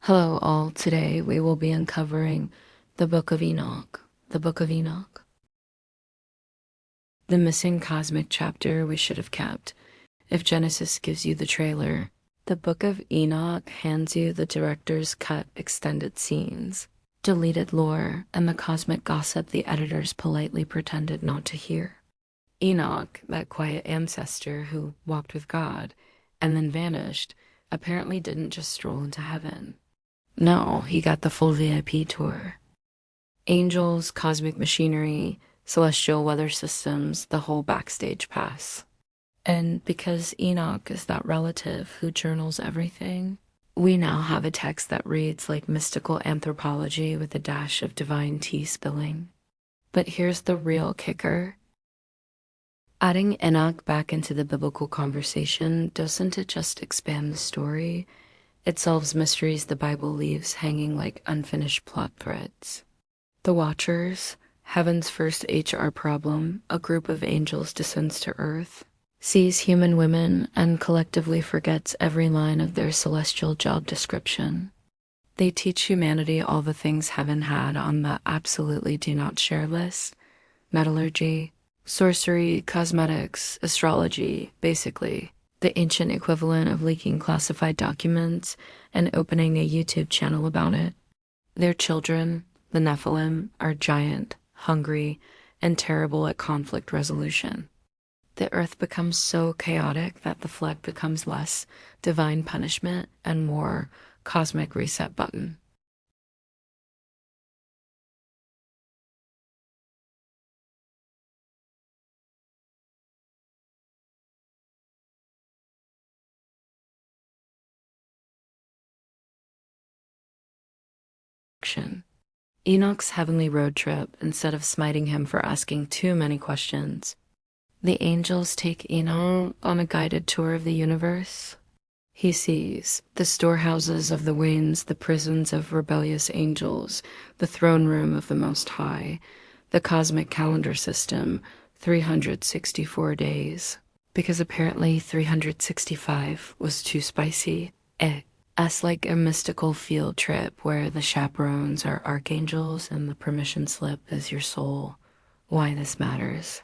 Hello, all. Today we will be uncovering the Book of Enoch. The Book of Enoch. The missing cosmic chapter we should have kept. If Genesis gives you the trailer, the Book of Enoch hands you the director's cut extended scenes, deleted lore, and the cosmic gossip the editors politely pretended not to hear. Enoch, that quiet ancestor who walked with God and then vanished, apparently didn't just stroll into heaven. No, he got the full VIP tour. Angels, cosmic machinery, celestial weather systems, the whole backstage pass. And because Enoch is that relative who journals everything, we now have a text that reads like mystical anthropology with a dash of divine tea spilling. But here's the real kicker. Adding Enoch back into the biblical conversation, doesn't it just expand the story? It solves mysteries the Bible leaves hanging like unfinished plot threads. The Watchers, heaven's first HR problem, a group of angels descends to earth, sees human women, and collectively forgets every line of their celestial job description. They teach humanity all the things heaven had on the absolutely do not share list: metallurgy, sorcery, cosmetics, astrology, basically the ancient equivalent of leaking classified documents and opening a YouTube channel about it. Their children, the Nephilim, are giant, hungry, and terrible at conflict resolution. The earth becomes so chaotic that the flood becomes less divine punishment and more cosmic reset button. Enoch's heavenly road trip, instead of smiting him for asking too many questions, the angels take Enoch on a guided tour of the universe. He sees the storehouses of the winds, the prisons of rebellious angels, the throne room of the Most High, the cosmic calendar system, 364 days. Because apparently 365 was too spicy. Us like a mystical field trip where the chaperones are archangels and the permission slip is your soul. Why this matters.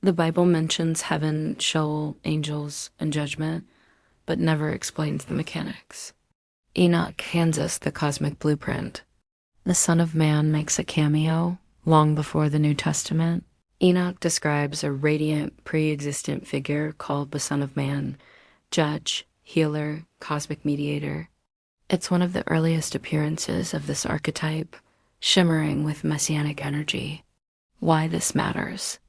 The Bible mentions heaven, Sheol, angels, and judgment, but never explains the mechanics. Enoch hands us the cosmic blueprint. The Son of Man makes a cameo long before the New Testament. Enoch describes a radiant, pre-existent figure called the Son of Man, judge, healer, cosmic mediator. It's one of the earliest appearances of this archetype, shimmering with messianic energy. Why this matters.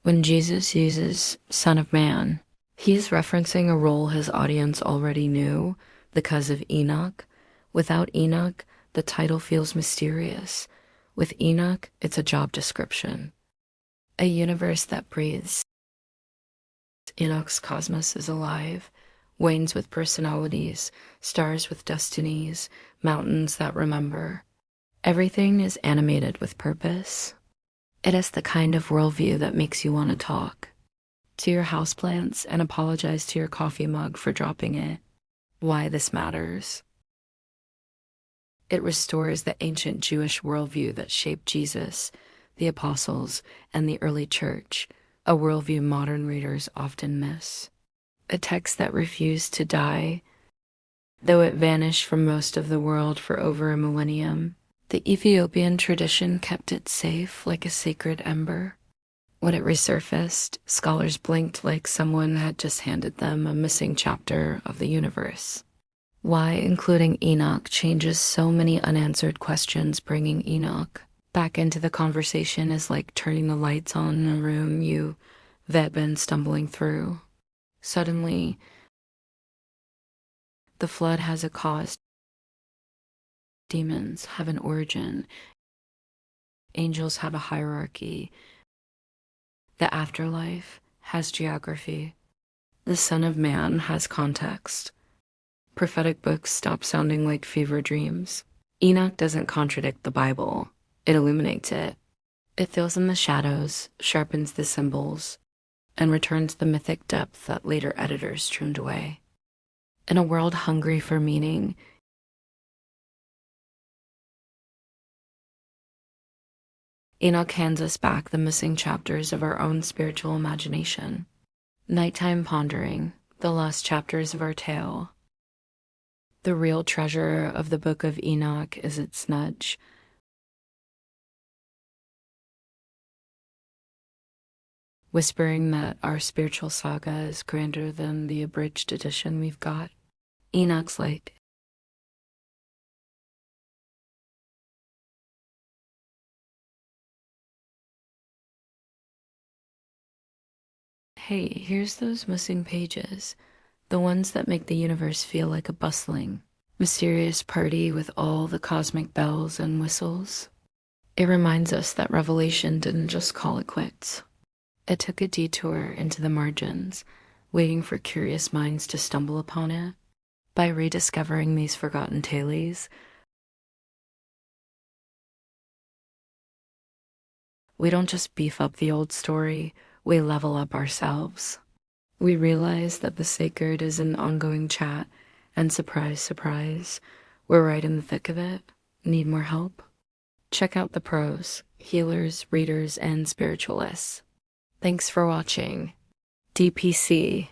When Jesus uses Son of Man, he's referencing a role his audience already knew because of Enoch. Without Enoch, the title feels mysterious. With Enoch, it's a job description. A universe that breathes. Enoch's cosmos is alive, wanes with personalities, stars with destinies, mountains that remember. Everything is animated with purpose. It is the kind of worldview that makes you want to talk to your houseplants and apologize to your coffee mug for dropping it. Why this matters. It restores the ancient Jewish worldview that shaped Jesus, the apostles, and the early church, a worldview modern readers often miss. A text that refused to die, though it vanished from most of the world for over a millennium. The Ethiopian tradition kept it safe like a sacred ember. When it resurfaced, scholars blinked like someone had just handed them a missing chapter of the universe. Why including Enoch changes so many unanswered questions. Bringing Enoch back into the conversation is like turning the lights on in a room you've been stumbling through. Suddenly, the flood has a cause. Demons have an origin. Angels have a hierarchy. The afterlife has geography. The Son of Man has context. Prophetic books stop sounding like fever dreams. Enoch doesn't contradict the Bible. It illuminates it. It fills in the shadows, sharpens the symbols, and returns the mythic depth that later editors trimmed away. In a world hungry for meaning, Enoch hands us back the missing chapters of our own spiritual imagination. Nighttime pondering, the lost chapters of our tale. The real treasure of the Book of Enoch is its nudge, whispering that our spiritual saga is grander than the abridged edition we've got. Enoch's Light. Hey, here's those missing pages, the ones that make the universe feel like a bustling, mysterious party with all the cosmic bells and whistles. It reminds us that Revelation didn't just call it quits. It took a detour into the margins, waiting for curious minds to stumble upon it. By rediscovering these forgotten tales, we don't just beef up the old story, we level up ourselves. We realize that the sacred is an ongoing chat, and surprise, surprise, we're right in the thick of it. Need more help? Check out the pros, healers, readers, and spiritualists. Thanks for watching. DPC.